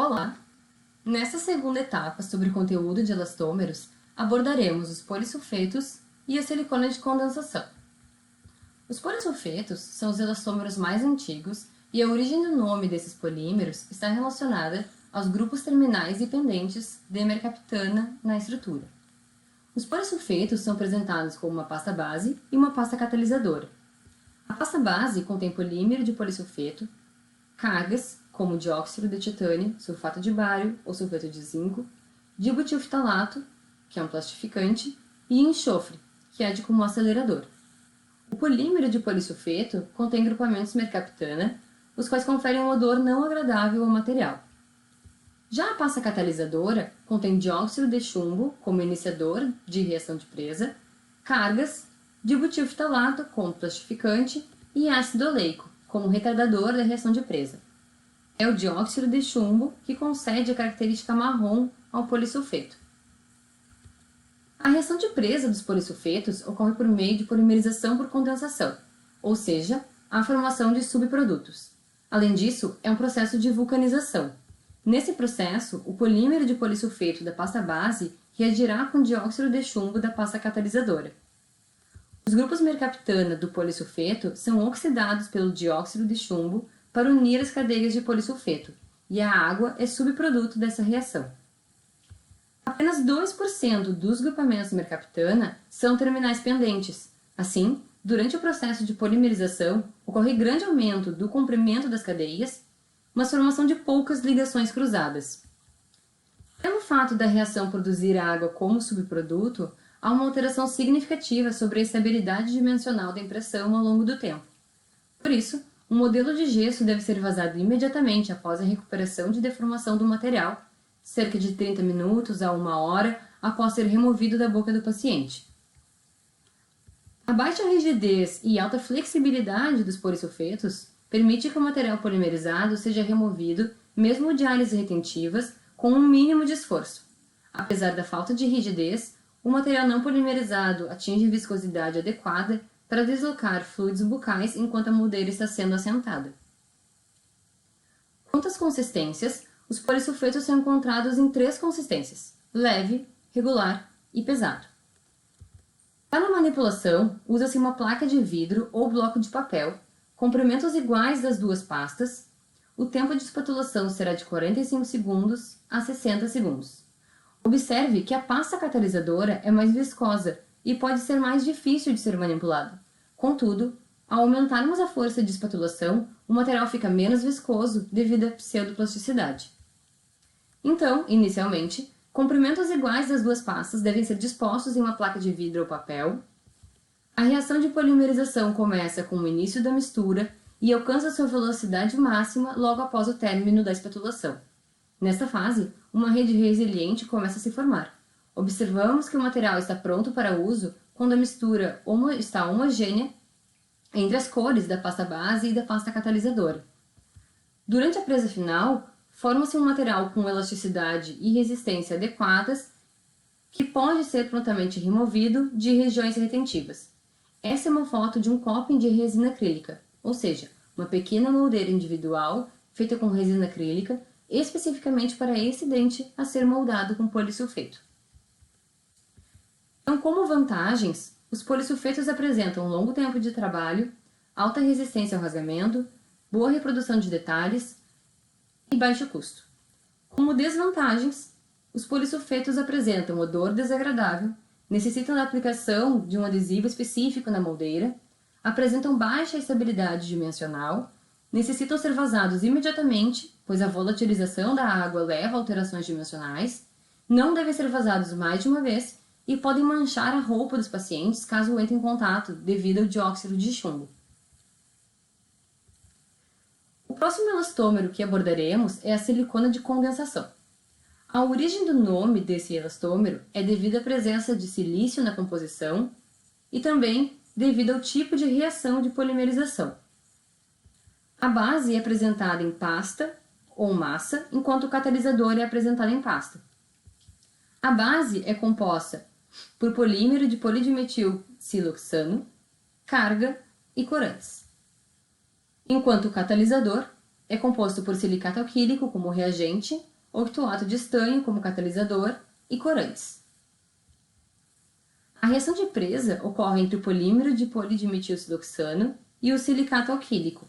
Olá! Nesta segunda etapa sobre o conteúdo de elastômeros, abordaremos os polissulfetos e a silicona de condensação. Os polissulfetos são os elastômeros mais antigos e a origem do nome desses polímeros está relacionada aos grupos terminais e pendentes de mercaptana na estrutura. Os polissulfetos são apresentados como uma pasta base e uma pasta catalisadora. A pasta base contém polímero de polissulfeto, cargas, como dióxido de titânio, sulfato de bário ou sulfato de zinco, dibutilftalato, que é um plastificante, e enxofre, que age como acelerador. O polímero de polissulfeto contém grupamentos mercaptana, os quais conferem um odor não agradável ao material. Já a pasta catalisadora contém dióxido de chumbo, como iniciador de reação de presa, cargas, dibutilftalato, como plastificante, e ácido oleico, como retardador da reação de presa. É o dióxido de chumbo que concede a característica marrom ao polissulfeto. A reação de presa dos polissulfetos ocorre por meio de polimerização por condensação, ou seja, a formação de subprodutos. Além disso, é um processo de vulcanização. Nesse processo, o polímero de polissulfeto da pasta base reagirá com o dióxido de chumbo da pasta catalisadora. Os grupos mercaptana do polissulfeto são oxidados pelo dióxido de chumbo para unir as cadeias de polissulfeto, e a água é subproduto dessa reação. Apenas 2% dos grupamentos mercaptana são terminais pendentes. Assim, durante o processo de polimerização, ocorre grande aumento do comprimento das cadeias, mas formação de poucas ligações cruzadas. Pelo fato da reação produzir água como subproduto, há uma alteração significativa sobre a estabilidade dimensional da impressão ao longo do tempo. Por isso, um modelo de gesso deve ser vazado imediatamente após a recuperação de deformação do material, cerca de 30 minutos a 1 hora após ser removido da boca do paciente. A baixa rigidez e alta flexibilidade dos polissulfetos permite que o material polimerizado seja removido, mesmo de áreas retentivas, com um mínimo de esforço. Apesar da falta de rigidez, o material não polimerizado atinge viscosidade adequada para deslocar fluidos bucais enquanto a moldeira está sendo assentada. Quanto às consistências, os polissulfetos são encontrados em 3 consistências: leve, regular e pesado. Para a manipulação, usa-se uma placa de vidro ou bloco de papel, comprimentos iguais das duas pastas. O tempo de espatulação será de 45 segundos a 60 segundos. Observe que a pasta catalisadora é mais viscosa e pode ser mais difícil de ser manipulada. Contudo, ao aumentarmos a força de espatulação, o material fica menos viscoso devido à pseudoplasticidade. Então, inicialmente, comprimentos iguais das duas pastas devem ser dispostos em uma placa de vidro ou papel. A reação de polimerização começa com o início da mistura e alcança sua velocidade máxima logo após o término da espatulação. Nesta fase, uma rede resiliente começa a se formar. Observamos que o material está pronto para uso quando a mistura está homogênea entre as cores da pasta base e da pasta catalisadora. Durante a presa final, forma-se um material com elasticidade e resistência adequadas que pode ser prontamente removido de regiões retentivas. Essa é uma foto de um coping de resina acrílica, ou seja, uma pequena moldeira individual feita com resina acrílica especificamente para esse dente a ser moldado com polissulfeto. Então, como vantagens, os polissulfetos apresentam longo tempo de trabalho, alta resistência ao rasgamento, boa reprodução de detalhes e baixo custo. Como desvantagens, os polissulfetos apresentam odor desagradável, necessitam da aplicação de um adesivo específico na moldeira, apresentam baixa estabilidade dimensional, necessitam ser vazados imediatamente, pois a volatilização da água leva a alterações dimensionais, não devem ser vazados mais de uma vez e podem manchar a roupa dos pacientes caso entrem em contato devido ao dióxido de chumbo. O próximo elastômero que abordaremos é a silicona de condensação. A origem do nome desse elastômero é devido à presença de silício na composição e também devido ao tipo de reação de polimerização. A base é apresentada em pasta ou massa, enquanto o catalisador é apresentado em pasta. A base é composta por polímero de polidimetilsiloxano, carga e corantes, enquanto o catalisador é composto por silicato alquílico como reagente, octoato de estanho como catalisador e corantes. A reação de presa ocorre entre o polímero de polidimetilsiloxano e o silicato alquílico.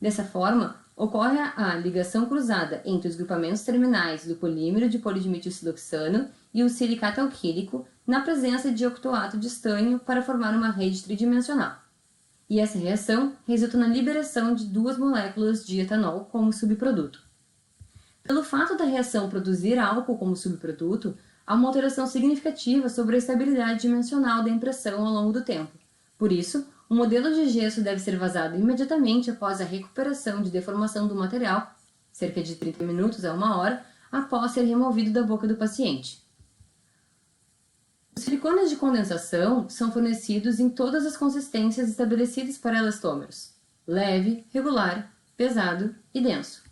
Dessa forma, ocorre a ligação cruzada entre os grupamentos terminais do polímero de polidimetilsiloxano e o silicato alquílico na presença de octoato de estanho para formar uma rede tridimensional. E essa reação resulta na liberação de 2 moléculas de etanol como subproduto. Pelo fato da reação produzir álcool como subproduto, há uma alteração significativa sobre a estabilidade dimensional da impressão ao longo do tempo. Por isso, o modelo de gesso deve ser vazado imediatamente após a recuperação de deformação do material, cerca de 30 minutos a 1 hora, após ser removido da boca do paciente. Os silicones de condensação são fornecidos em todas as consistências estabelecidas para elastômeros: leve, regular, pesado e denso.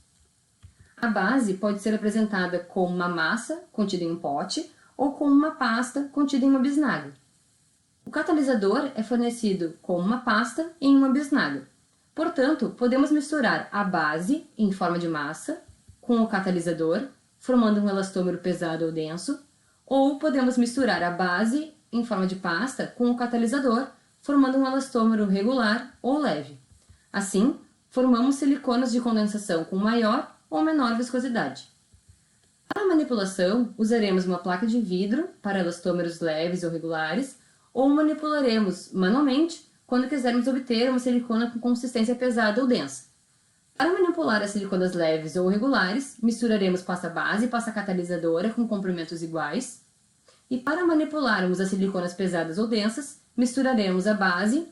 A base pode ser apresentada como uma massa contida em um pote ou como uma pasta contida em uma bisnaga. O catalisador é fornecido como uma pasta em uma bisnaga. Portanto, podemos misturar a base, em forma de massa, com o catalisador, formando um elastômero pesado ou denso, ou podemos misturar a base, em forma de pasta, com o catalisador, formando um elastômero regular ou leve. Assim, formamos silicones de condensação com maior ou menor viscosidade. Para a manipulação, usaremos uma placa de vidro para elastômeros leves ou regulares, ou manipularemos manualmente quando quisermos obter uma silicona com consistência pesada ou densa. Para manipular as siliconas leves ou regulares, misturaremos pasta base e pasta catalisadora com comprimentos iguais. E para manipularmos as siliconas pesadas ou densas, misturaremos a base,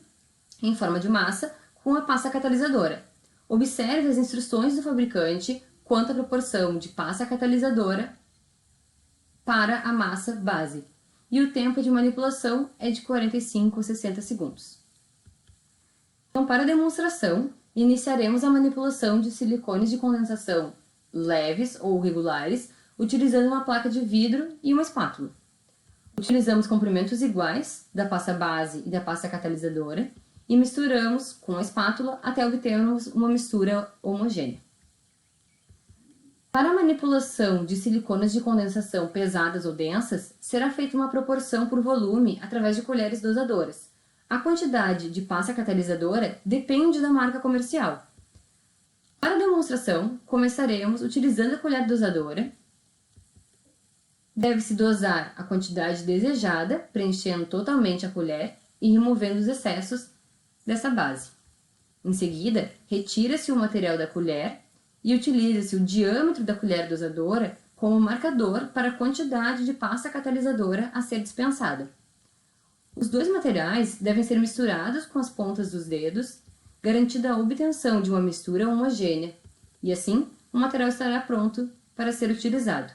em forma de massa, com a pasta catalisadora. Observe as instruções do fabricante quanto à proporção de pasta catalisadora para a massa base. E o tempo de manipulação é de 45 a 60 segundos. Então, para a demonstração, iniciaremos a manipulação de silicones de condensação leves ou regulares, utilizando uma placa de vidro e uma espátula. Utilizamos comprimentos iguais da pasta base e da pasta catalisadora e misturamos com a espátula até obtermos uma mistura homogênea. Para a manipulação de silicones de condensação pesadas ou densas, será feita uma proporção por volume através de colheres dosadoras. A quantidade de pasta catalisadora depende da marca comercial. Para a demonstração, começaremos utilizando a colher dosadora. Deve-se dosar a quantidade desejada, preenchendo totalmente a colher e removendo os excessos dessa base. Em seguida, retira-se o material da colher e utiliza-se o diâmetro da colher dosadora como marcador para a quantidade de pasta catalisadora a ser dispensada. Os 2 materiais devem ser misturados com as pontas dos dedos, garantida a obtenção de uma mistura homogênea, e assim o material estará pronto para ser utilizado.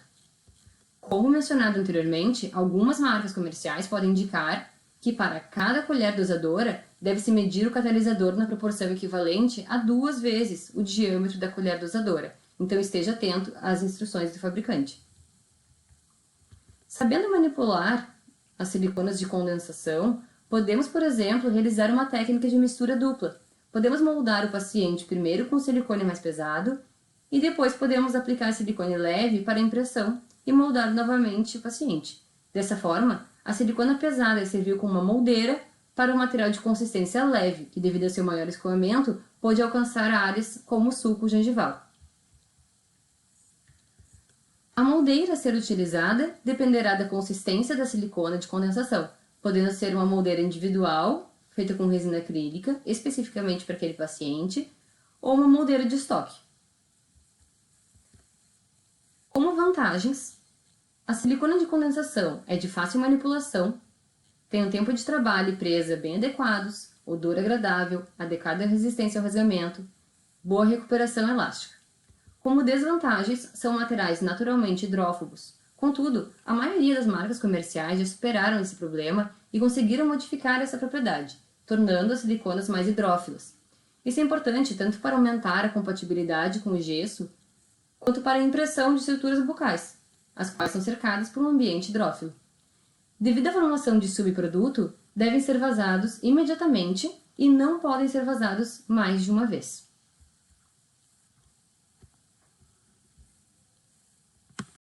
Como mencionado anteriormente, algumas marcas comerciais podem indicar que para cada colher dosadora deve-se medir o catalisador na proporção equivalente a 2 vezes o diâmetro da colher dosadora, então esteja atento às instruções do fabricante. Sabendo manipular as siliconas de condensação, podemos, por exemplo, realizar uma técnica de mistura dupla. Podemos moldar o paciente primeiro com silicone mais pesado e depois podemos aplicar silicone leve para a impressão e moldar novamente o paciente. Dessa forma, a silicona pesada serviu como uma moldeira para o material de consistência leve, que devido ao seu maior escoamento, pode alcançar áreas como o suco gengival. A moldeira a ser utilizada dependerá da consistência da silicona de condensação, podendo ser uma moldeira individual, feita com resina acrílica, especificamente para aquele paciente, ou uma moldeira de estoque. Como vantagens, a silicona de condensação é de fácil manipulação, tem um tempo de trabalho e presa bem adequados, odor agradável, adequada resistência ao rasgamento, boa recuperação elástica. Como desvantagens, são materiais naturalmente hidrófobos. Contudo, a maioria das marcas comerciais já superaram esse problema e conseguiram modificar essa propriedade, tornando as siliconas mais hidrófilas. Isso é importante tanto para aumentar a compatibilidade com o gesso, quanto para a impressão de estruturas bucais, as quais são cercadas por um ambiente hidrófilo. Devido à formação de subproduto, devem ser vazados imediatamente e não podem ser vazados mais de uma vez.